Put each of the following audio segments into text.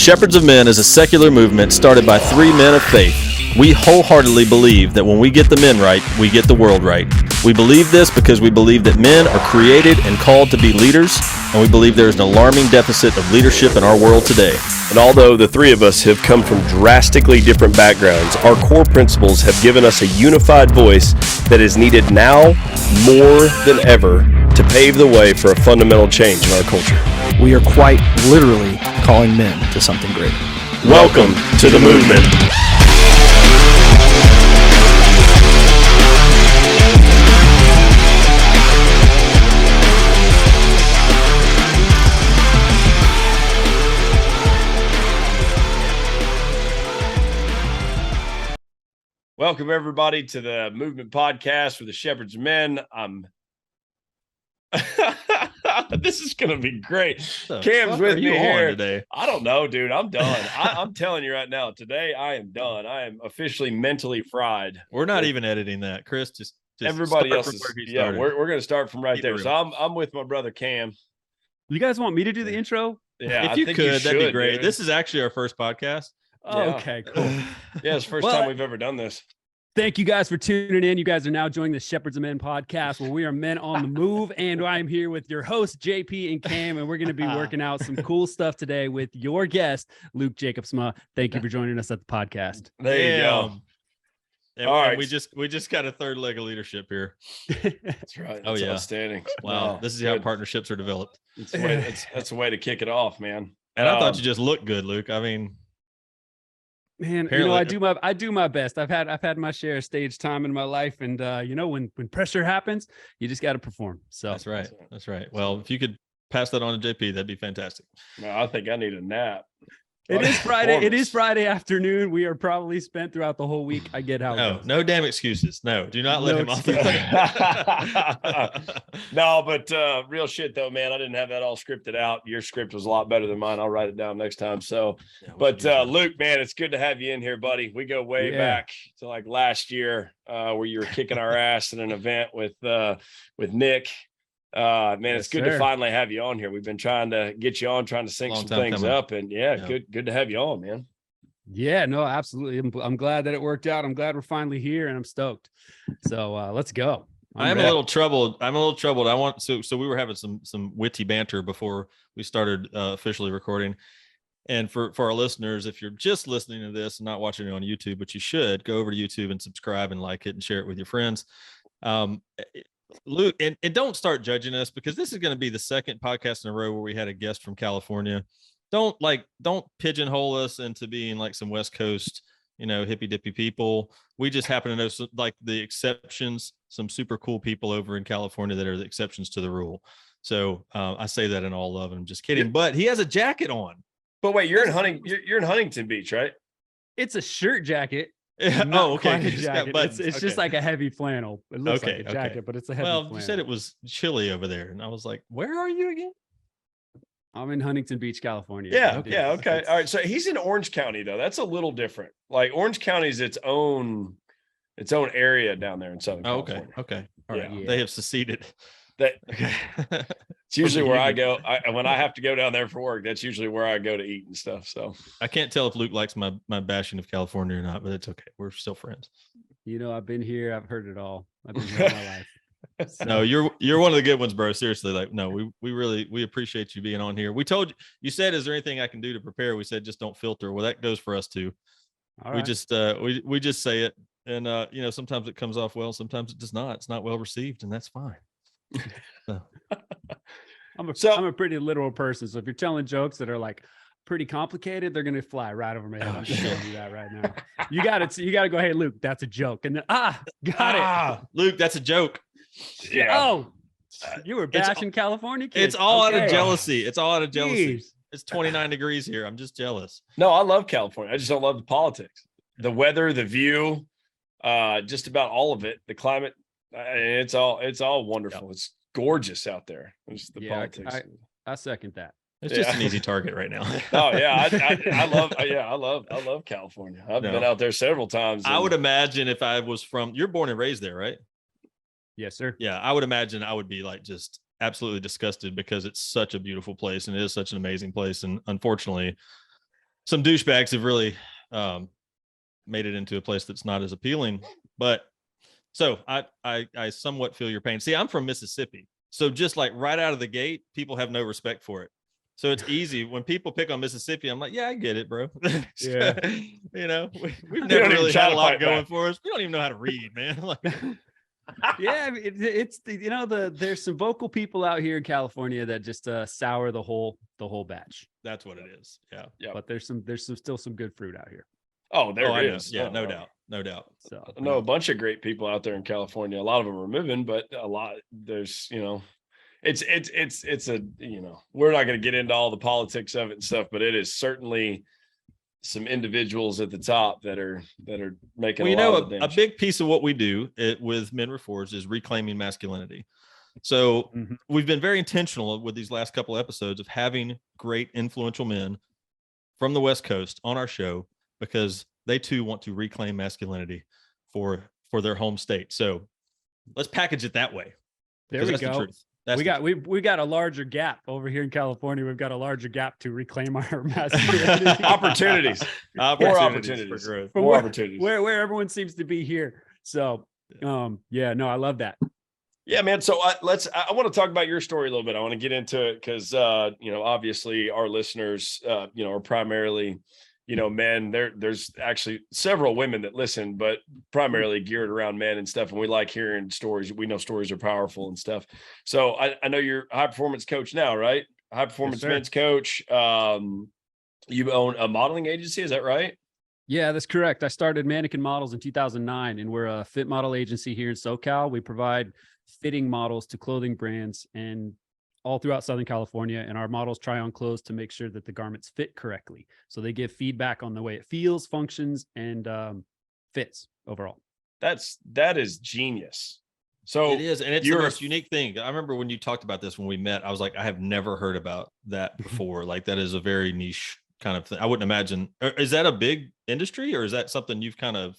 Shepherds of Men is a secular movement started by three men of faith. We wholeheartedly believe that when we get the men right, we get the world right. We believe this because we believe that men are created and called to be leaders, and we believe there is an alarming deficit of leadership in our world today. And although the three of us have come from drastically different backgrounds, our core principles have given us a unified voice that is needed now more than ever to pave the way for a fundamental change in our culture. We are quite literally calling men to something great. Welcome to the movement. Welcome, everybody, to the Movement Podcast for the Shepherds of Men. This is going to be great. Cam's with me here today. I don't know, dude. I'm done. I'm telling you right now, today I am done. I am officially mentally fried. We're not even editing that, Chris. Just everybody else is. Yeah, we're going to start from right there. So I'm with my brother Cam. You guys want me to do the intro? Yeah, if you could, that'd be great. Dude. This is actually our first podcast. Oh, yeah. Okay, cool. Yeah, it's the first time we've ever done this. Thank you guys for tuning in. You guys are now joining the Shepherds of Men podcast, where we are men on the move. And I'm here with your hosts, JP and Cam, and we're going to be working out some cool stuff today with your guest, Luke Jacobsma. Thank you for joining us at the podcast. There you go. And all right. We just got a third leg of leadership here. That's right. That's outstanding. Wow. This is how partnerships are developed. That's a way to kick it off, man. And I thought you just looked good, Luke. I mean, man, apparently, I do my best. I've had my share of stage time in my life, and when pressure happens, you just got to perform. So that's right. That's right. Well, if you could pass that on to JP, that'd be fantastic. No, I think I need a nap. It is Friday. It is Friday afternoon. We are probably spent throughout the whole week. I get how. No damn excuses. No, do not let him off the No, but real shit though, man. I didn't have that all scripted out. Your script was a lot better than mine. I'll write it down next time. So, but Luke, man, it's good to have you in here, buddy. We go way back to like last year, where you were kicking our ass in an event with Nick. Man, it's good to finally have you on here. We've been trying to get you on, trying to sync some things up, and good to have you on, man. Yeah, no, absolutely. I'm glad that it worked out. I'm glad we're finally here, and I'm stoked. So let's go. I'm a little troubled. I want so we were having some witty banter before we started officially recording. And for our listeners, if you're just listening to this and not watching it on YouTube, but you should go over to YouTube and subscribe and like it and share it with your friends. Luke, and don't start judging us, because this is going to be the second podcast in a row where we had a guest from California. Don't pigeonhole us into being like some West Coast, hippy dippy people. We just happen to know like the exceptions, some super cool people over in California that are the exceptions to the rule. So I say that in all love. I'm just kidding, but he has a jacket on. But wait, you're in Huntington Beach, right? It's a shirt jacket. Oh, okay. It's just like a heavy flannel. It looks like a jacket, but it's a heavy flannel. You said it was chilly over there, and I was like, where are you again? I'm in Huntington Beach, California. Yeah. Okay. All right. So he's in Orange County, though. That's a little different. Like Orange County is its own area down there in Southern California. Okay. All right. Yeah. They have seceded. It's usually where I go. When I have to go down there for work, that's usually where I go to eat and stuff. So I can't tell if Luke likes my bashing of California or not, but it's okay. We're still friends. I've been here. I've heard it all. I've been here all my life. So. No, you're one of the good ones, bro. Seriously, like, no, we appreciate you being on here. We told you said, is there anything I can do to prepare? We said, just don't filter. Well, that goes for us too. All right. We just say it, and sometimes it comes off well, sometimes it does not. It's not well received, and that's fine. So. I'm a pretty literal person. So if you're telling jokes that are like pretty complicated, they're gonna fly right over my head. I'm just telling you that right now. You got to go, hey Luke, that's a joke, and then got it. Luke, that's a joke. Yeah. Oh, you were bashing California kids. It's all out of jealousy. It's all out of jealousy. Jeez. It's 29 degrees here. I'm just jealous. No, I love California. I just don't love the politics, the weather, the view, just about all of it. The climate. It's all wonderful. Yep. It's gorgeous out there. It's the politics. I second that. It's just an easy target right now. Oh yeah, I love California. I've been out there several times. I would imagine if I was you're born and raised there, right? Yes, sir. Yeah, I would imagine I would be like just absolutely disgusted, because it's such a beautiful place and it is such an amazing place. And unfortunately, some douchebags have really made it into a place that's not as appealing. But so I somewhat feel your pain. See, I'm from Mississippi. So just like right out of the gate, people have no respect for it. So it's easy when people pick on Mississippi. I'm like, yeah, I get it, bro. Yeah. You know, we've never really had a lot going for us. We don't even know how to read, man. Like, yeah, I mean, it's you know, there's some vocal people out here in California that just sour the whole batch. that's what it is. Yeah. Yeah. But there's still some good fruit out here. Oh, there I know. is. Yeah, Oh, no oh. doubt. No doubt. So I know a bunch of great people out there in California. A lot of them are moving, but there's, it's a, we're not going to get into all the politics of it and stuff, but it is certainly some individuals at the top that are making a big piece of what we do with Men Reforged is reclaiming masculinity. So we've been very intentional with these last couple of episodes of having great influential men from the West Coast on our show, because they too want to reclaim masculinity for their home state. So let's package it that way. There we that's go. The truth. We got a larger gap over here in California. We've got a larger gap to reclaim our masculinity. Opportunities. More opportunities. For growth. More opportunities. Where everyone seems to be here. So I love that. Yeah, man. So I want to talk about your story a little bit. I want to get into it because obviously our listeners are primarily men. There's actually several women that listen, but primarily geared around men and stuff. And we like hearing stories. We know stories are powerful and stuff. So I know you're a high performance coach now, right? High performance men's coach. You own a modeling agency, is that right? Yeah, that's correct. I started Mannequin Models in 2009, and we're a fit model agency here in SoCal. We provide fitting models to clothing brands and all throughout Southern California, and our models try on clothes to make sure that the garments fit correctly. So they give feedback on the way it feels, functions, and fits overall. That is genius. So it is, and it's the most unique thing. I remember when you talked about this when we met, I was like, I have never heard about that before. Like, that is a very niche kind of thing. I wouldn't imagine. Is that a big industry, or is that something you've kind of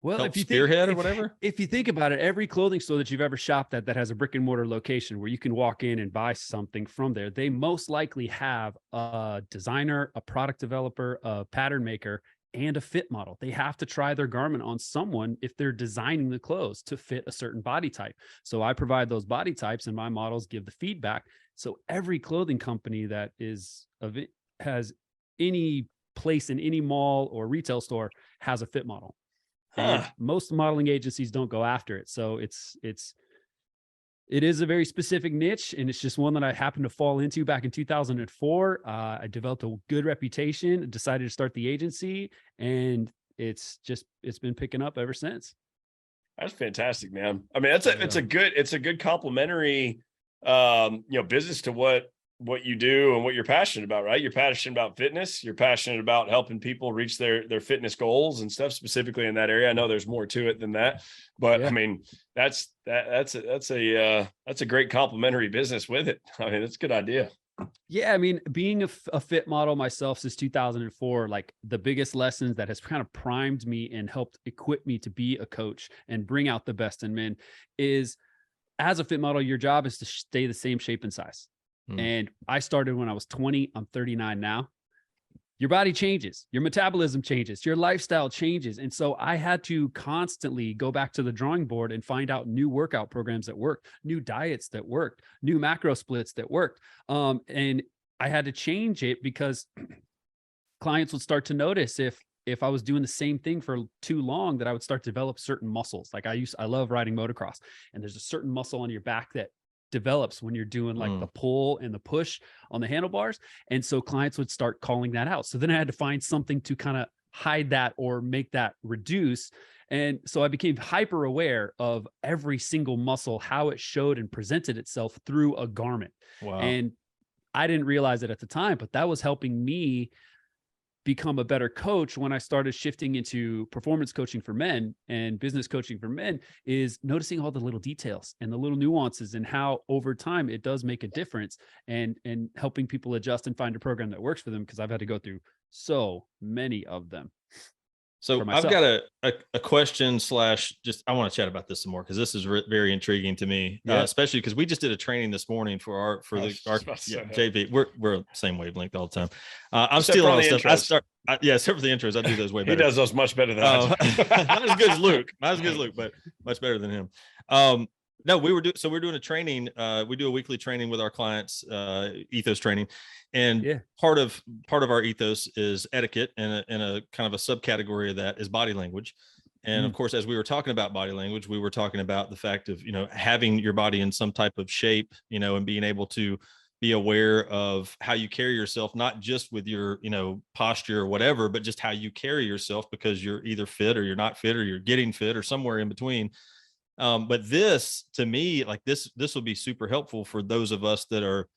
if you spearhead or whatever? If you think about it, every clothing store that you've ever shopped at that has a brick and mortar location where you can walk in and buy something from there, they most likely have a designer, a product developer, a pattern maker, and a fit model. They have to try their garment on someone if they're designing the clothes to fit a certain body type. So I provide those body types, and my models give the feedback. So every clothing company that has any place in any mall or retail store has a fit model. And most modeling agencies don't go after it. So it is a very specific niche, and it's just one that I happened to fall into back in 2004. I developed a good reputation, decided to start the agency, and it's been picking up ever since. That's fantastic, man. I mean, it's a good complementary business to what you do and what you're passionate about, right? You're passionate about fitness. You're passionate about helping people reach their fitness goals and stuff, specifically in that area. I know there's more to it than that, but yeah. I mean, that's a great complementary business with it. I mean, it's a good idea. Yeah. I mean, being a fit model myself since 2004, like the biggest lessons that has kind of primed me and helped equip me to be a coach and bring out the best in men is, as a fit model, your job is to stay the same shape and size. And I started when I was 20. I'm 39 now. Your body changes, your metabolism changes, your lifestyle changes. And so I had to constantly go back to the drawing board and find out new workout programs that worked, new diets that worked, new macro splits that worked. And I had to change it because clients would start to notice if I was doing the same thing for too long, that I would start to develop certain muscles. Like I love riding motocross, and there's a certain muscle on your back that develops when you're doing like the pull and the push on the handlebars. And so clients would start calling that out. So then I had to find something to kind of hide that or make that reduce. And so I became hyper aware of every single muscle, how it showed and presented itself through a garment. Wow. And I didn't realize it at the time, but that was helping me become a better coach when I started shifting into performance coaching for men and business coaching for men, is noticing all the little details and the little nuances and how over time it does make a difference, and helping people adjust and find a program that works for them, because I've had to go through so many of them. So I've got a question / just, I want to chat about this some more, because this is very intriguing to me, especially because we just did a training this morning for our JV. We're same wavelength all the time. I'm stealing all the stuff. Yeah, except for the intros, I do those way better. He does those much better than I do. Not as good as Luke, but much better than him. No, we're doing a training. We do a weekly training with our clients, ethos training, and part of our ethos is etiquette, and a kind of a subcategory of that is body language. And of course, as we were talking about body language, we were talking about the fact of, having your body in some type of shape, and being able to be aware of how you carry yourself, not just with your, posture or whatever, but just how you carry yourself, because you're either fit or you're not fit, or you're getting fit, or somewhere in between. But this, to me, like this will be super helpful for those of us that are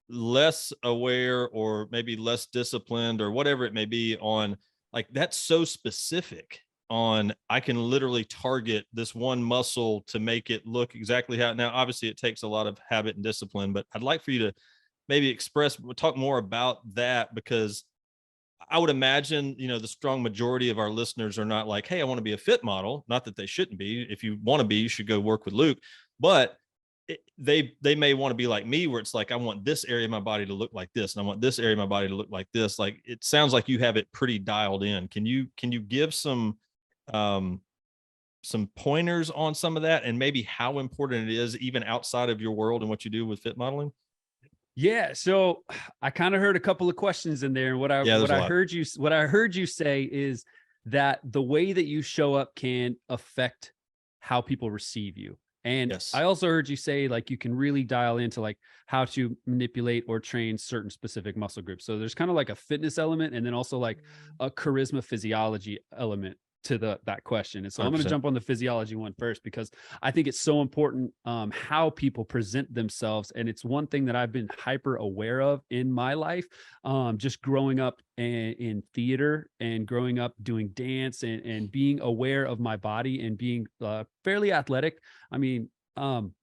less aware, or maybe less disciplined, or whatever it may be, on like, that's so specific on, I can literally target this one muscle to make it look exactly how. Now, obviously it takes a lot of habit and discipline, but I'd like for you to maybe talk more about that, because I would imagine, the strong majority of our listeners are not like, hey, I want to be a fit model. Not that they shouldn't be. If you want to be, you should go work with Luke. But they may want to be like me, where it's like, I want this area of my body to look like this, and I want this area of my body to look like this. Like, it sounds like you have it pretty dialed in. Can you give some pointers on some of that, and maybe how important it is even outside of your world and what you do with fit modeling? Yeah. So I kind of heard a couple of questions in there. And what I heard you say is that the way that you show up can affect how people receive you. And yes. I also heard you say, like, you can really dial into like how to manipulate or train certain specific muscle groups. So there's kind of like a fitness element, and then also like a charisma physiology element to that question. And so 100%. I'm going to jump on the physiology one first, because I think it's so important how people present themselves. And it's one thing that I've been hyper aware of in my life, just growing up in theater, and growing up doing dance, and being aware of my body, and being fairly athletic. I mean, and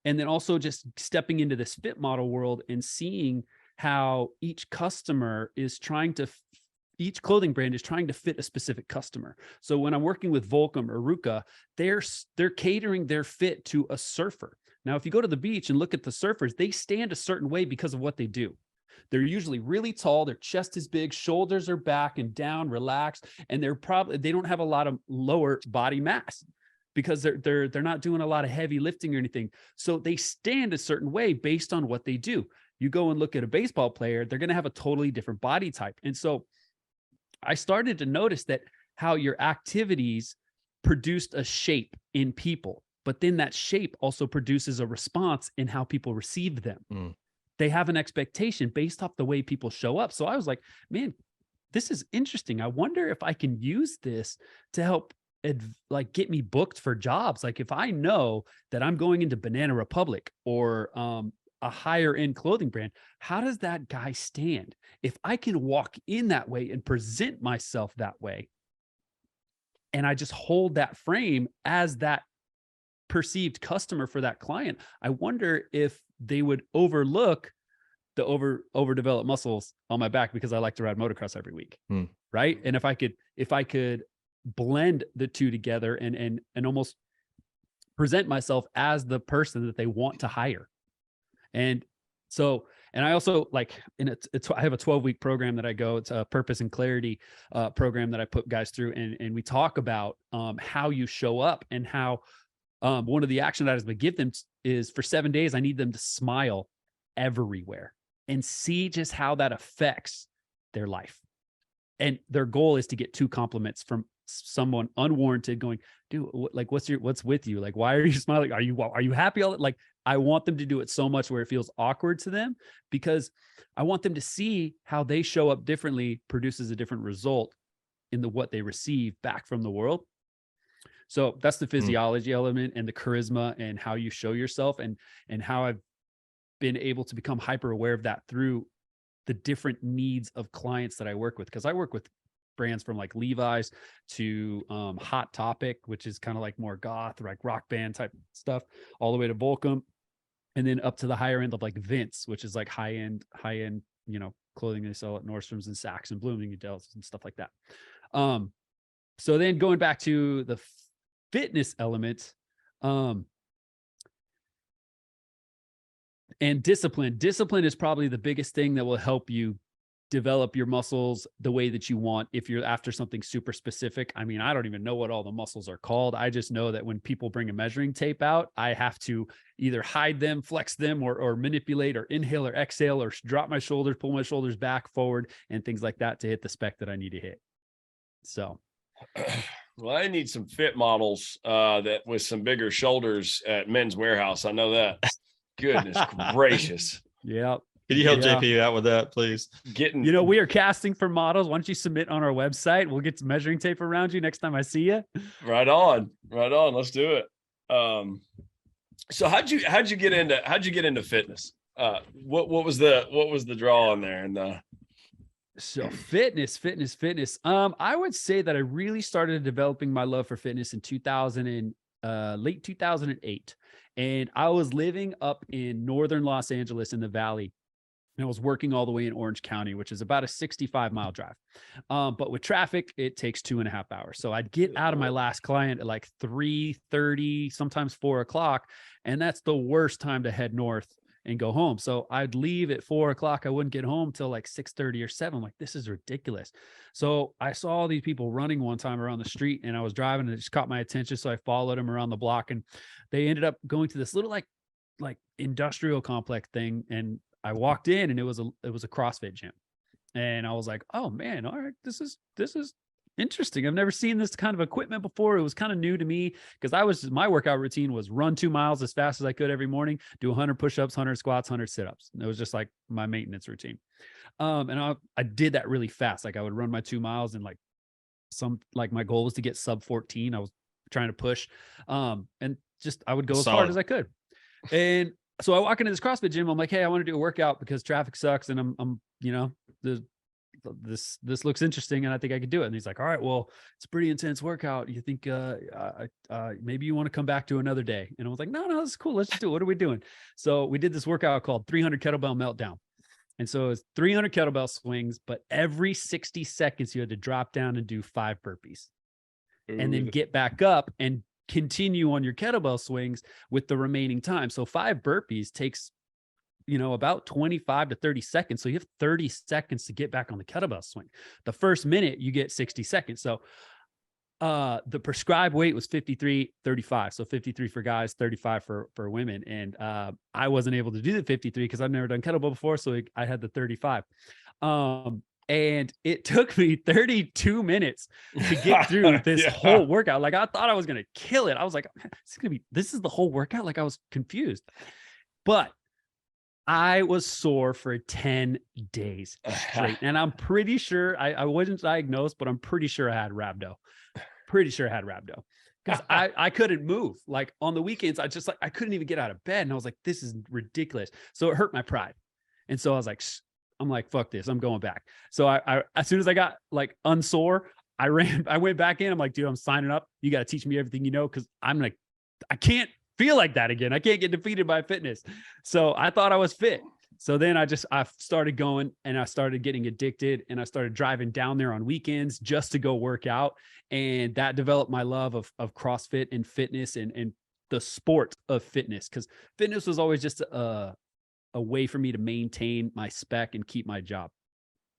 then also just stepping into this fit model world and seeing how each clothing brand is trying to fit a specific customer. So when I'm working with Volcom or Ruka, they're catering their fit to a surfer. Now, if you go to the beach and look at the surfers, they stand a certain way because of what they do. They're usually really tall. Their chest is big, shoulders are back and down, relaxed, and they don't have a lot of lower body mass, because they're not doing a lot of heavy lifting or anything. So they stand a certain way based on what they do. You go and look at a baseball player, they're going to have a totally different body type. And so I started to notice that how your activities produced a shape in people, but then that shape also produces a response in how people receive them. They have an expectation based off the way people show up. So I was like, man, this is interesting. I wonder if I can use this to help get me booked for jobs. Like, if I know that I'm going into Banana Republic or a higher end clothing brand, how does that guy stand? If I can walk in that way and present myself that way, and I just hold that frame as that perceived customer for that client, I wonder if they would overlook the overdeveloped muscles on my back because I like to ride motocross every week. Right. And if I could blend the two together and almost present myself as the person that they want to hire. And so, and I also I have a 12-week program that I go. It's a purpose and clarity program that I put guys through. And we talk about how you show up, and how one of the action items I give them is, for 7 days, I need them to smile everywhere and see just how that affects their life. And their goal is to get 2 compliments from someone unwarranted, going, dude, what's with you? Like, why are you smiling? Are you happy? Like, I want them to do it so much where it feels awkward to them, because I want them to see how they show up differently produces a different result in what they receive back from the world. So that's the physiology element, and the charisma, and how you show yourself, and how I've been able to become hyper aware of that through the different needs of clients that I work with. Because I work with brands from like Levi's to Hot Topic, which is kind of like more goth, like rock band type stuff, all the way to Volcom, and then up to the higher end of like Vince, which is like high end, clothing they sell at Nordstrom's and Saks and Bloomingdale's and stuff like that. So then going back to the fitness element, and discipline is probably the biggest thing that will help you develop your muscles the way that you want if you're after something super specific. I mean, I don't even know what all the muscles are called. I just know that when people bring a measuring tape out, I have to either hide them, flex them, or manipulate, or inhale or exhale, or drop my shoulders, pull my shoulders back, forward, and things like that to hit the spec that I need to hit. So well, I need some fit models that with some bigger shoulders at Men's Warehouse. I know that. Goodness gracious. Yeah. Can you help JP out with that, please? We are casting for models. Why don't you submit on our website? We'll get some measuring tape around you next time I see you. Right on. Let's do it. So how'd you get into fitness? What was the draw on there? And so fitness. I would say that I really started developing my love for fitness in late 2008. And I was living up in northern Los Angeles in the Valley. And I was working all the way in Orange County, which is about a 65-mile drive. But with traffic, it takes 2.5 hours. So I'd get out of my last client at like 3:30, sometimes 4 o'clock. And that's the worst time to head north and go home. So I'd leave at 4 o'clock. I wouldn't get home till like 6:30 or 7. I'm like, this is ridiculous. So I saw all these people running one time around the street, and I was driving, and it just caught my attention. So I followed them around the block, and they ended up going to this little like industrial complex thing. And I walked in, and it was a CrossFit gym. And I was like, oh man, all right, this is interesting. I've never seen this kind of equipment before. It was kind of new to me because my workout routine was run 2 miles as fast as I could every morning, do 100 push-ups, 100 squats, 100 sit-ups. It was just like my maintenance routine. And I did that really fast. Like I would run my 2 miles, and like my goal was to get sub 14. I was trying to push, and just, I would go as hard as I could. And so I walk into this CrossFit gym. I'm like, hey, I want to do a workout because traffic sucks. And I'm this looks interesting, and I think I could do it. And he's like, all right, well, it's a pretty intense workout. You think maybe you want to come back to another day? And I was like, no, this is cool. Let's just do it. What are we doing? So we did this workout called 300 kettlebell meltdown. And so it's 300 kettlebell swings, but every 60 seconds you had to drop down and do 5 burpees. Ooh. And then get back up and continue on your kettlebell swings with the remaining time. So 5 burpees takes, about 25 to 30 seconds. So you have 30 seconds to get back on the kettlebell swing. The first minute you get 60 seconds. So the prescribed weight was 53-35. So 53 for guys, 35 for women. And I wasn't able to do the 53 because I've never done kettlebell before. So I had the 35. And it took me 32 minutes to get through this whole workout. Like I thought I was going to kill it. I was like, this is the whole workout. Like I was confused, but I was sore for 10 days straight. And I'm pretty sure I wasn't diagnosed, but I'm pretty sure I had rhabdo. Because I couldn't move. Like on the weekends, I couldn't even get out of bed. And I was like, this is ridiculous. So it hurt my pride. And so I was like, I'm like, fuck this. I'm going back. So I as soon as I got like unsore, I went back in. I'm like, dude, I'm signing up. You got to teach me everything you know. Cause I'm like, I can't feel like that again. I can't get defeated by fitness. So I thought I was fit. So then I started going, and I started getting addicted, and I started driving down there on weekends just to go work out. And that developed my love of CrossFit and fitness and the sport of fitness. Cause fitness was always just a way for me to maintain my spec and keep my job.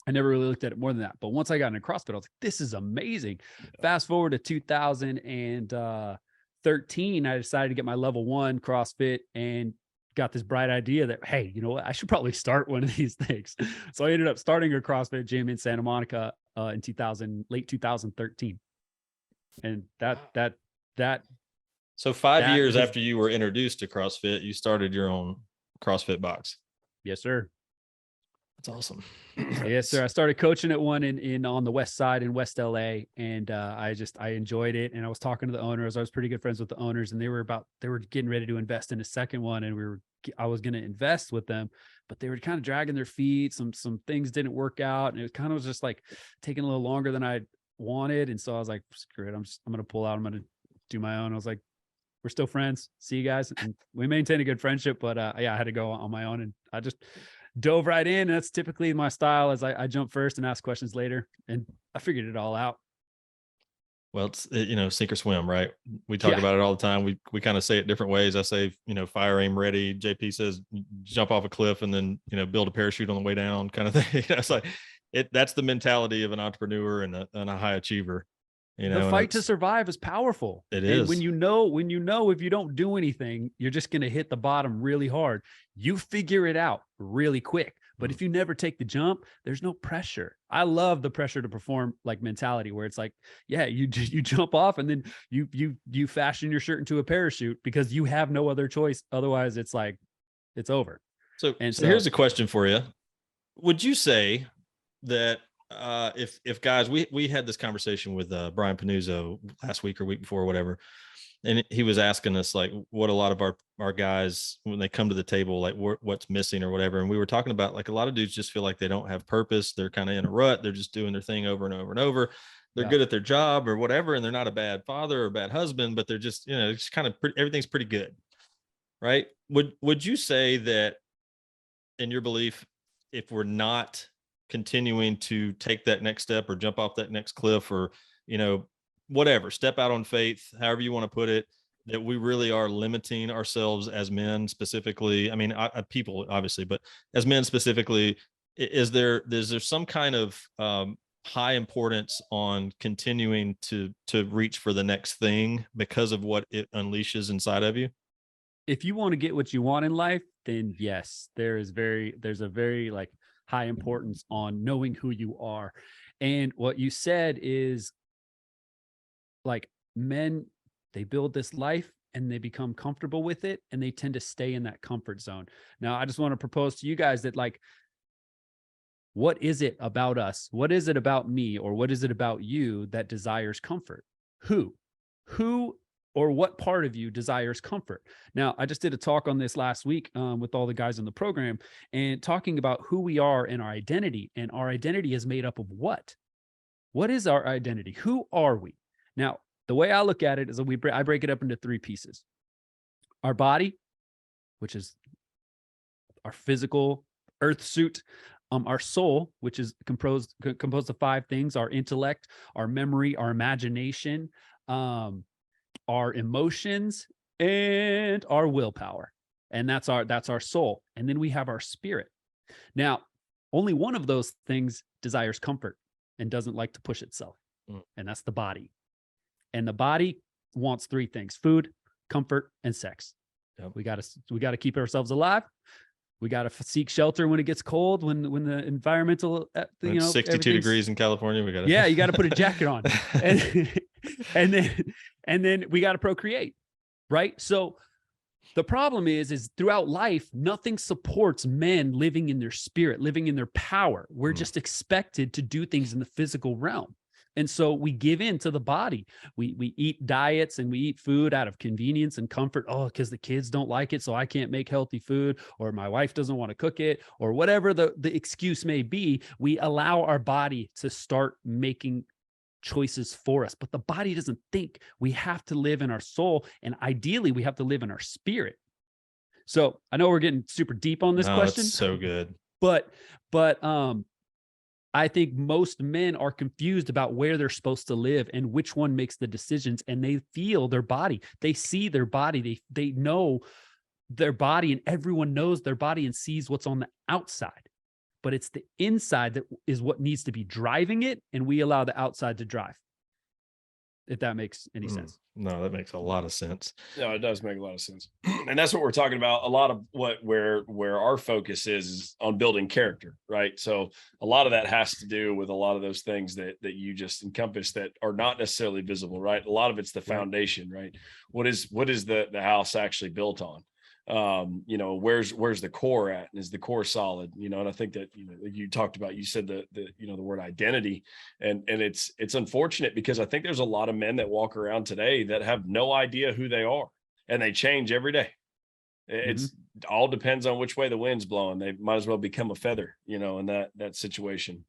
I never really looked at it more than that. But once I got into CrossFit, I was like, this is amazing. Fast forward to 2013, I decided to get my level 1 CrossFit and got this bright idea that, hey, you know what? I should probably start one of these things. So I ended up starting a CrossFit gym in Santa Monica in late 2013. And So 5 years after you were introduced to CrossFit, you started your own CrossFit box. Yes, sir. That's awesome. Yes, sir. I started coaching at one in on the west side in West LA, and I enjoyed it. And I was talking to the owners. I was pretty good friends with the owners, and they were getting ready to invest in a second one, and I was going to invest with them, but they were kind of dragging their feet. Some things didn't work out, and it kind of was just like taking a little longer than I wanted. And so I was like, screw it. I'm going to pull out. I'm going to do my own. I was like, we're still friends. See you guys. And we maintained a good friendship, but I had to go on my own, and I just dove right in. And that's typically my style, as I jump first and ask questions later, and I figured it all out. Well, it's, sink or swim, right? We talk about it all the time. We kind of say it different ways. I say, fire, aim, ready. JP says, jump off a cliff and then, build a parachute on the way down kind of thing. It's like, that's the mentality of an entrepreneur and a high achiever. You know, the fight to survive is powerful. It and is. when you know if you don't do anything, you're just going to hit the bottom really hard. You figure it out really quick. But if you never take the jump, there's no pressure. I love the pressure to perform like mentality, where it's like, yeah, you jump off and then you fashion your shirt into a parachute because you have no other choice. Otherwise, it's like it's over. So here's a question for you. Would you say that if guys, we had this conversation with Brian Panuzzo last week or week before or whatever, and he was asking us like what a lot of our guys, when they come to the table, like what's missing or whatever. And we were talking about like a lot of dudes just feel like they don't have purpose. They're kind of in a rut. They're just doing their thing over and over and over. They're good at their job or whatever. And they're not a bad father or a bad husband, but they're just, you know, it's kind of everything's pretty good. Right. Would you say that in your belief, if we're not continuing to take that next step or jump off that next cliff or, you know, whatever, step out on faith, however you want to put it, that we really are limiting ourselves as men specifically? I mean, people obviously, but as men specifically, is there some kind of high importance on continuing to reach for the next thing because of what it unleashes inside of you? If you want to get what you want in life, then yes, there's a very like high importance on knowing who you are. And what you said is like men, they build this life and they become comfortable with it and they tend to stay in that comfort zone. Now, I just want to propose to you guys that like, what is it about us? What is it about me? Or what is it about you that desires comfort? Who or what part of you desires comfort? Now, I just did a talk on this last week with all the guys in the program and talking about who we are and our identity. And our identity is made up of what? What is our identity? Who are we? Now, the way I look at it is that I break it up into three pieces. Our body, which is our physical earth suit. Our soul, which is composed of five things: our intellect, our memory, our imagination, our emotions, and our willpower. And that's our soul. And then we have our spirit. Now, only one of those things desires comfort and doesn't like to push itself. And that's the body. And the body wants three things: food, comfort, and sex. Yep. We got to keep ourselves alive. We got to seek shelter when it gets cold, when the environmental, 62 degrees in California. You got to put a jacket on, and then we got to procreate, right? So the problem is throughout life, nothing supports men living in their spirit, living in their power. We're just expected to do things in the physical realm. And so we give in to the body. We eat diets and we eat food out of convenience and comfort. Oh, because the kids don't like it, so I can't make healthy food, or my wife doesn't want to cook it, or whatever the excuse may be. We allow our body to start making choices for us. But the body doesn't think. We have to live in our soul, and ideally we have to live in our spirit. So I know we're getting super deep on this question. That's so good. But I think most men are confused about where they're supposed to live and which one makes the decisions, and they feel their body. They see their body. They know their body, and everyone knows their body and sees what's on the outside. But it's the inside that is what needs to be driving it, and we allow the outside to drive. If that makes any sense. No, that makes a lot of sense. No, it does make a lot of sense. And that's what we're talking about. A lot of where our focus is on building character, right? So a lot of that has to do with a lot of those things that you just encompassed that are not necessarily visible, right? A lot of it's the foundation, right? What is the house actually built on? Where's the core at, and is the core solid? And I think that you talked about, you said the word identity, and it's unfortunate because I think there's a lot of men that walk around today that have no idea who they are, and they change every day. It's all depends on which way the wind's blowing. They might as well become a feather, in that situation.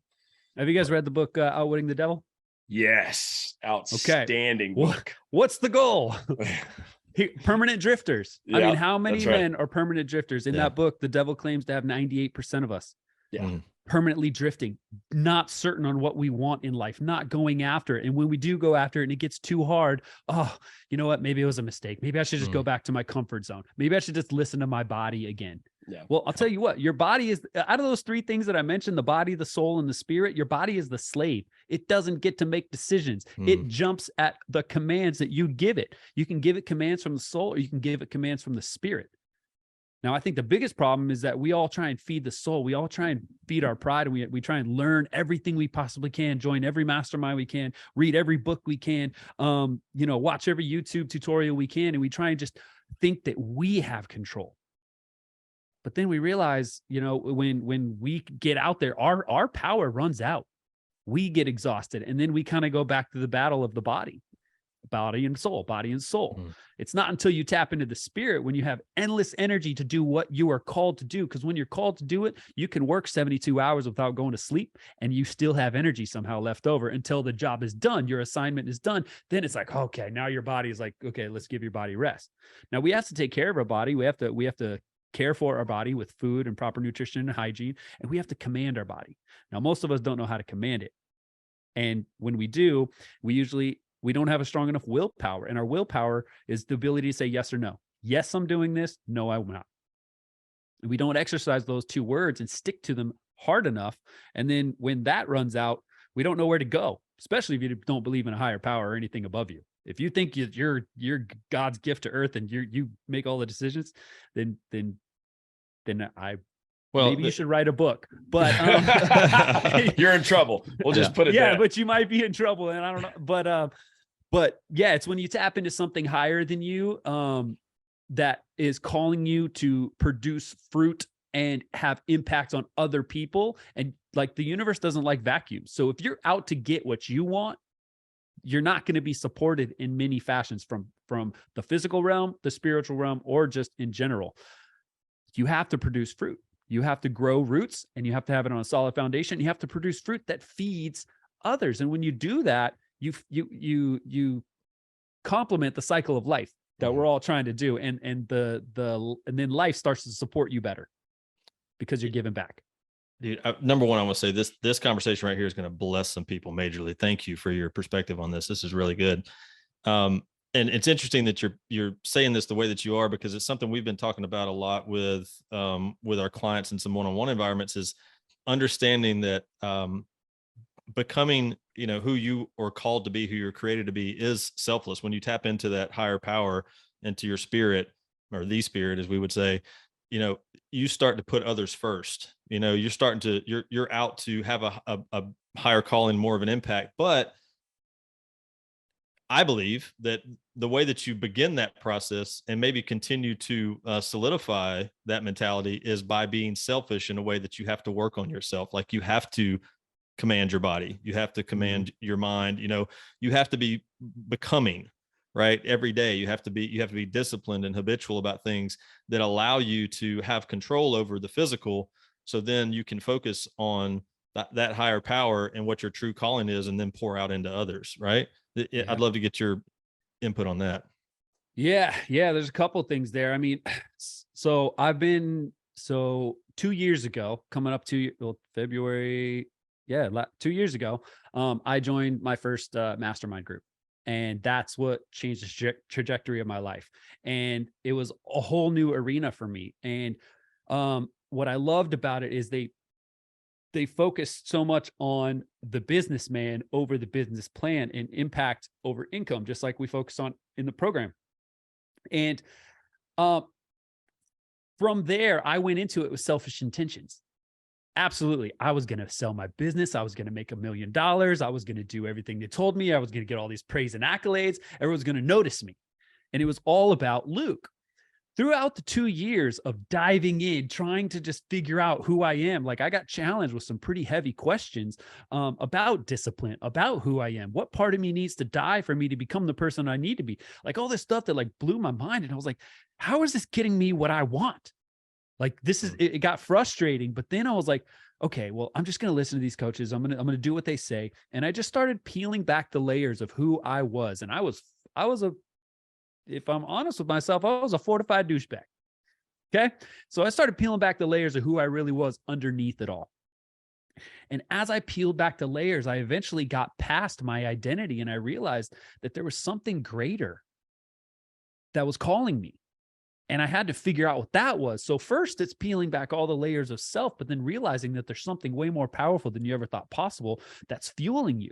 Have you guys read the book Outwitting the Devil? Yes, outstanding book. What's the goal? Permanent drifters. Yeah, I mean, how many men are permanent drifters? In that book, the devil claims to have 98% of us permanently drifting, not certain on what we want in life, not going after it. And when we do go after it and it gets too hard, oh, you know what? Maybe it was a mistake. Maybe I should just go back to my comfort zone. Maybe I should just listen to my body again. Yeah. Well, I'll tell you what, your body is, out of those three things that I mentioned, the body, the soul, and the spirit, your body is the slave. It doesn't get to make decisions. It jumps at the commands that you give it. You can give it commands from the soul, or you can give it commands from the spirit. Now, I think the biggest problem is that we all try and feed the soul. We all try and feed our pride, and we try and learn everything we possibly can, join every mastermind we can, read every book we can, watch every YouTube tutorial we can, and we try and just think that we have control. But then we realize, when we get out there, our power runs out. We get exhausted, and then we kind of go back to the battle of the body and soul, body and soul. It's not until you tap into the spirit when you have endless energy to do what you are called to do. Because when you're called to do it, you can work 72 hours without going to sleep, and you still have energy somehow left over until the job is done. Your assignment is done. Then it's like, okay, now your body is like, okay, let's give your body rest. Now we have to take care of our body. We have to care for our body with food and proper nutrition and hygiene, and we have to command our body. Now, most of us don't know how to command it. And when we do, we don't have a strong enough willpower, and our willpower is the ability to say yes or no. Yes, I'm doing this. No, I'm not. And we don't exercise those two words and stick to them hard enough. And then when that runs out, we don't know where to go, especially if you don't believe in a higher power or anything above you. If you think you're God's gift to earth and you make all the decisions, then maybe you should write a book, but you're in trouble. We'll just put it there. But you might be in trouble, and I don't know. But yeah, it's when you tap into something higher than you, that is calling you to produce fruit and have impact on other people. And like, the universe doesn't like vacuums. So if you're out to get what you want, you're not going to be supported in many fashions from the physical realm, the spiritual realm, or just in general. You have to produce fruit. You have to grow roots, and you have to have it on a solid foundation. You have to produce fruit that feeds others. And when you do that, you complement the cycle of life that we're all trying to do. And then life starts to support you better because you're giving back. Dude, number one, I want to say this conversation right here is going to bless some people majorly. Thank you for your perspective on this. This is really good. And it's interesting that you're saying this the way that you are, because it's something we've been talking about a lot with our clients in some one-on-one environments, is understanding that becoming, who you are called to be, who you're created to be, is selfless. When you tap into that higher power, into your spirit, or the spirit, as we would say, you start to put others first. You're starting to, you're out to have a higher calling, more of an impact. But I believe that the way that you begin that process and maybe continue to solidify that mentality is by being selfish in a way that you have to work on yourself. Like, you have to command your body. You have to command your mind. You have to be becoming, right? Every day you have to be disciplined and habitual about things that allow you to have control over the physical. So then you can focus on that higher power and what your true calling is, and then pour out into others. Right. Yeah. I'd love to get your input on that. Yeah. There's a couple of things there. I mean, so 2 years ago, coming up to February. 2 years ago, I joined my first mastermind group, and that's what changed the trajectory of my life. And it was a whole new arena for me. And what I loved about it is they focused so much on the businessman over the business plan, and impact over income, just like we focus on in the program. And from there, I went into it with selfish intentions. Absolutely. I was going to sell my business. I was going to make $1 million. I was going to do everything they told me. I was going to get all these praise and accolades. Everyone's going to notice me. And it was all about Luke. Throughout the 2 years of diving in, trying to just figure out who I am, like, I got challenged with some pretty heavy questions about discipline, about who I am, what part of me needs to die for me to become the person I need to be, like all this stuff that like blew my mind. And I was like, how is this getting me what I want? Like, it got frustrating, but then I was like, okay, well, I'm just going to listen to these coaches. I'm going to do what they say. And I just started peeling back the layers of who I was. And I was if I'm honest with myself, I was a fortified douchebag. Okay. So I started peeling back the layers of who I really was underneath it all. And as I peeled back the layers, I eventually got past my identity, and I realized that there was something greater that was calling me. And I had to figure out what that was. So first it's peeling back all the layers of self, but then realizing that there's something way more powerful than you ever thought possible that's fueling you.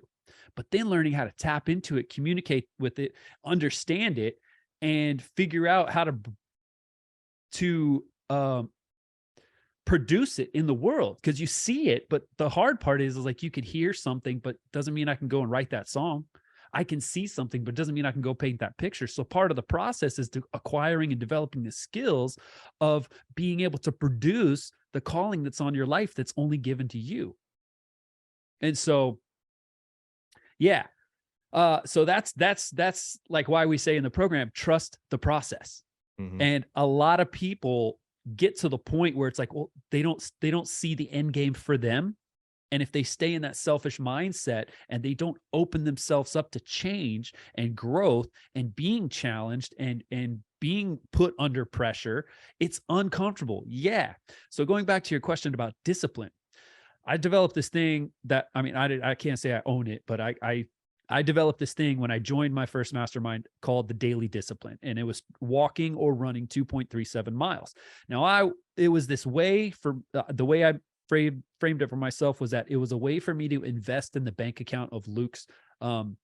But then learning how to tap into it, communicate with it, understand it, and figure out how to produce it in the world, because you see it. But the hard part is like you could hear something, but doesn't mean I can go and write that song. I can see something, but doesn't mean I can go paint that picture. So part of the process is acquiring and developing the skills of being able to produce the calling that's on your life that's only given to you. And so, yeah. So that's like why we say in the program, trust the process. Mm-hmm. And a lot of people get to the point where it's like, well, they don't see the end game for them. And if they stay in that selfish mindset and they don't open themselves up to change and growth and being challenged and being put under pressure, it's uncomfortable. Yeah. So going back to your question about discipline, I developed this thing that, I mean, I can't say I own it, but I developed this thing when I joined my first mastermind called the Daily Discipline, and it was walking or running 2.37 miles. Now it was this way for the way I framed it for myself was that it was a way for me to invest in the bank account of Luke's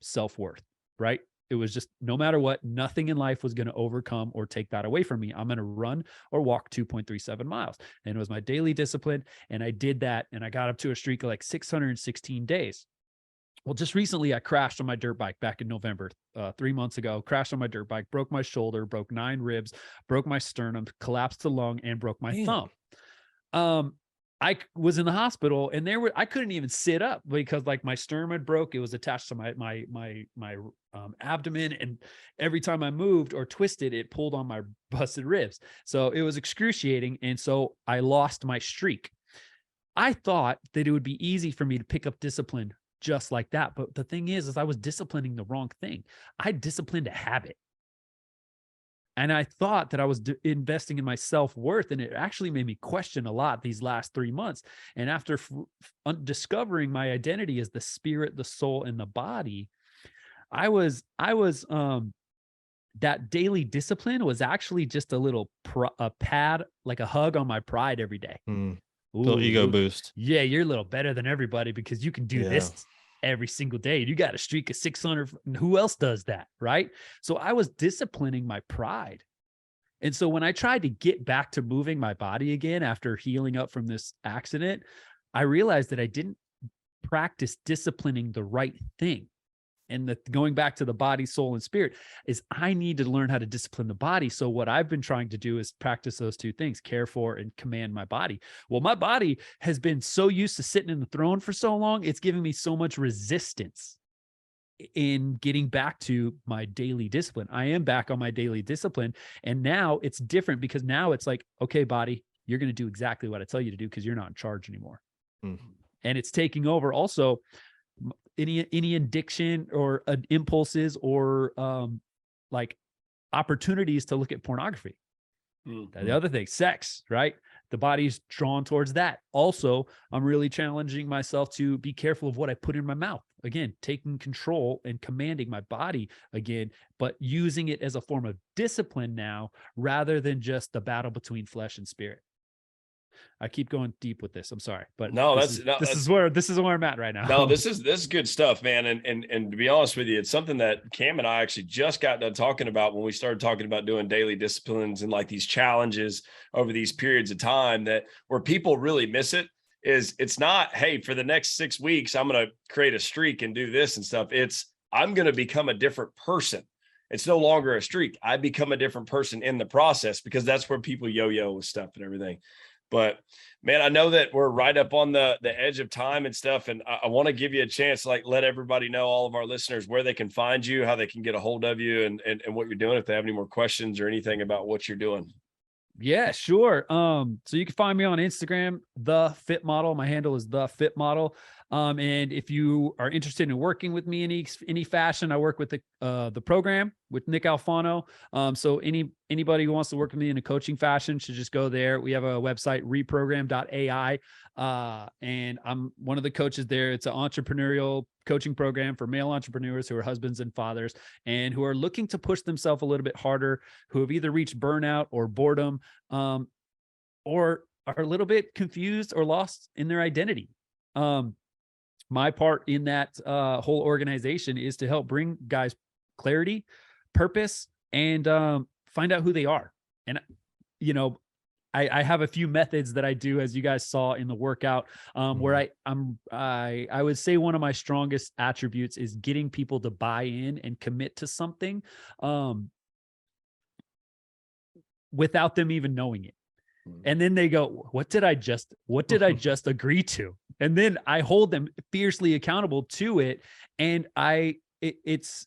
self-worth, right? It was just, no matter what, nothing in life was going to overcome or take that away from me. I'm going to run or walk 2.37 miles. And it was my daily discipline. And I did that. And I got up to a streak of like 616 days. Well, just recently I crashed on my dirt bike back in November, 3 months ago, crashed on my dirt bike, broke my shoulder, broke 9 ribs, broke my sternum, collapsed the lung, and broke my thumb. I was in the hospital, and I couldn't even sit up because like my sternum had broke. It was attached to my abdomen. And every time I moved or twisted, it pulled on my busted ribs. So it was excruciating. And so I lost my streak. I thought that it would be easy for me to pick up discipline just like that. But the thing is I was disciplining the wrong thing. I disciplined a habit. And I thought that I was investing in my self-worth, and it actually made me question a lot these last 3 months. And after discovering my identity as the spirit, the soul, and the body, I was that daily discipline was actually just a little a pad, like a hug on my pride every day. Little ego boost. Yeah, you're a little better than everybody because you can do this every single day. You got a streak of 600. Who else does that? Right. So I was disciplining my pride. And so when I tried to get back to moving my body again after healing up from this accident, I realized that I didn't practice disciplining the right thing. And going back to the body, soul, and spirit is I need to learn how to discipline the body. So what I've been trying to do is practice those two things, care for and command my body. Well, my body has been so used to sitting in the throne for so long, it's giving me so much resistance in getting back to my daily discipline. I am back on my daily discipline. And now it's different because now it's like, okay, body, you're going to do exactly what I tell you to do because you're not in charge anymore. Mm-hmm. And it's taking over also any addiction or impulses or like opportunities to look at pornography. Mm-hmm. The other thing, sex, right? The body's drawn towards that. Also, I'm really challenging myself to be careful of what I put in my mouth. Again, taking control and commanding my body again, but using it as a form of discipline now, rather than just the battle between flesh and spirit. I keep going deep with this. I'm sorry, but this is where I'm at right now. No, this is good stuff, man. And to be honest with you, it's something that Cam and I actually just got done talking about when we started talking about doing daily disciplines and like these challenges over these periods of time, that where people really miss it is it's not, hey, for the next 6 weeks, I'm going to create a streak and do this and stuff. It's I'm going to become a different person. It's no longer a streak. I become a different person in the process because that's where people yo-yo with stuff and everything. But man, I know that we're right up on the edge of time and stuff. And I want to give you a chance to like let everybody know, all of our listeners, where they can find you, how they can get a hold of you and what you're doing, if they have any more questions or anything about what you're doing. Yeah, sure. So you can find me on Instagram, The Fit Model. My handle is The Fit Model. And if you are interested in working with me in any fashion, I work with the program with Nick Alfano. So anybody who wants to work with me in a coaching fashion should just go there. We have a website, reprogram.ai. And I'm one of the coaches there. It's an entrepreneurial coaching program for male entrepreneurs who are husbands and fathers and who are looking to push themselves a little bit harder, who have either reached burnout or boredom, or are a little bit confused or lost in their identity. My part in that whole organization is to help bring guys clarity, purpose, and find out who they are. And, you know, I have a few methods that I do, as you guys saw in the workout, where I would say one of my strongest attributes is getting people to buy in and commit to something without them even knowing it. And then they go, what did I just agree to? And then I hold them fiercely accountable to it. And it's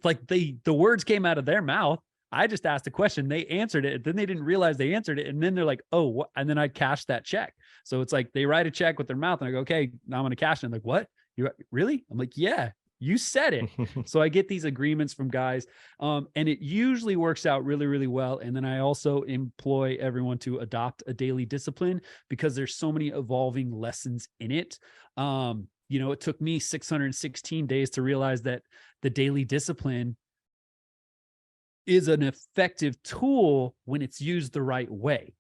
like the words came out of their mouth. I just asked a question. They answered it. Then they didn't realize they answered it. And then they're like, oh, what? And then I cash that check. So it's like, they write a check with their mouth and I go, okay, now I'm going to cash it. And they're like, what? You really? I'm like, yeah, you said it. So I get these agreements from guys. And it usually works out really, really well. And then I also employ everyone to adopt a daily discipline because there's so many evolving lessons in it. You know, it took me 616 days to realize that the daily discipline is an effective tool when it's used the right way.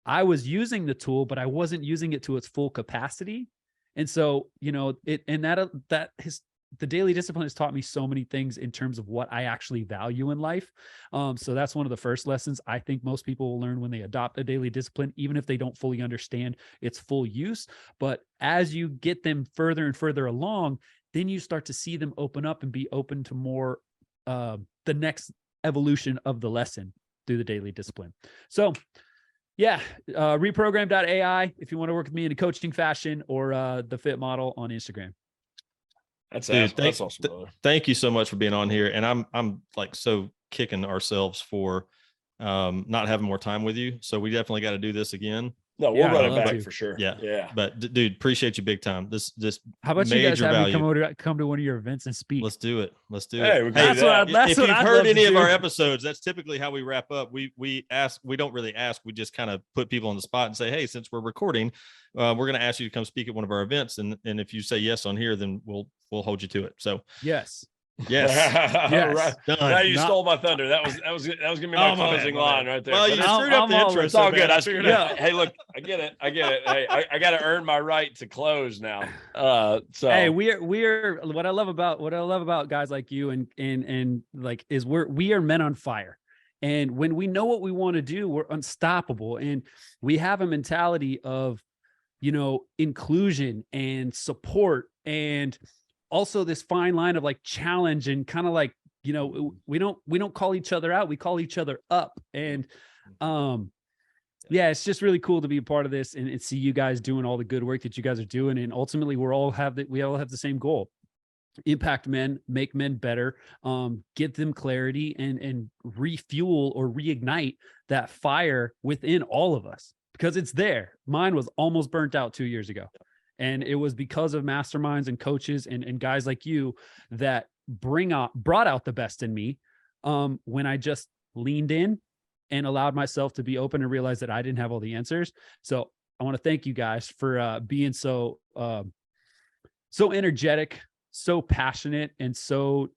I was using the tool, but I wasn't using it to its full capacity. And so, you know, the daily discipline has taught me so many things in terms of what I actually value in life. So that's one of the first lessons I think most people will learn when they adopt a daily discipline, even if they don't fully understand its full use. But as you get them further and further along, then you start to see them open up and be open to more, the next evolution of the lesson through the daily discipline. So yeah, reprogram.ai if you want to work with me in a coaching fashion, or the Fit Model on Instagram. That's awesome, brother. Thank you so much for being on here. And I'm like so kicking ourselves for not having more time with you. So we definitely got to do this again. No, we'll run it back for sure. Yeah. But dude, appreciate you big time. This how about you guys have me come to one of your events and speak? Let's do it. Hey, if you've heard any of our episodes, that's typically how we wrap up. We don't really ask. We just kind of put people on the spot and say, hey, since we're recording, we're going to ask you to come speak at one of our events. And if you say yes on here, then we'll hold you to it. So yes. Right. Now you stole my thunder. That was gonna be my closing line right there. Well, you screwed up the intro. It's all good. I screwed up. Hey, look, I get it. Hey, I got to earn my right to close now. So hey, we're what I love about guys like you and like is we are men on fire. And when we know what we want to do, we're unstoppable. And we have a mentality of, you know, inclusion and support, and also this fine line of like challenge and kind of like, you know, we don't call each other out. We call each other up. And yeah, it's just really cool to be a part of this and see you guys doing all the good work that you guys are doing. And ultimately we all have the same goal: impact men, make men better, get them clarity and refuel or reignite that fire within all of us, because it's there. Mine was almost burnt out 2 years ago. And it was because of masterminds and coaches and guys like you that brought out the best in me when I just leaned in and allowed myself to be open and realize that I didn't have all the answers. So I want to thank you guys for being so energetic, so passionate, and so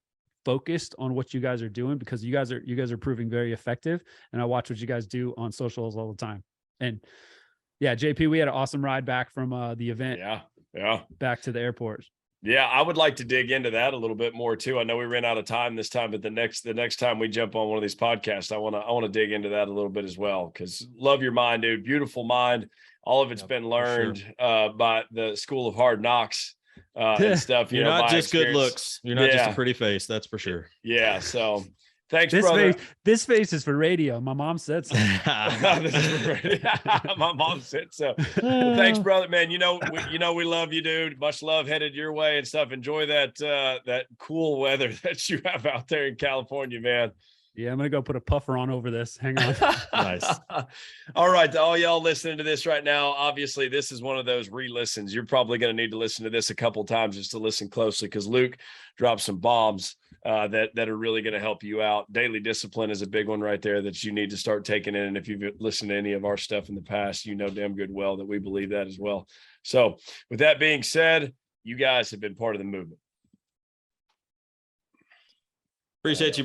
focused on what you guys are doing, because you guys are proving very effective. And I watch what you guys do on socials all the time. And yeah, JP, we had an awesome ride back from the event. Yeah. Back to the airport. Yeah, I would like to dig into that a little bit more too. I know we ran out of time this time, but the next time we jump on one of these podcasts, I want to dig into that a little bit as well, because love your mind, dude. Beautiful mind. All of it's been learned by the School of Hard Knocks and stuff. You're not just good looks. You're not just a pretty face. That's for sure. Yeah. So thanks, brother. This face is for radio. My mom said so. This is for radio. My mom said so. Well, thanks, brother. Man, we love you, dude. Much love headed your way and stuff. Enjoy that cool weather that you have out there in California, man. Yeah, I'm gonna go put a puffer on over this. Hang on. Nice. All right, to all y'all listening to this right now, obviously this is one of those re-listens. You're probably going to need to listen to this a couple times just to listen closely, because Luke dropped some bombs that are really going to help you out. Daily discipline is a big one right there that you need to start taking in. And if you've listened to any of our stuff in the past, you know damn good well that we believe that as well. So with that being said, you guys have been part of the movement. Appreciate you.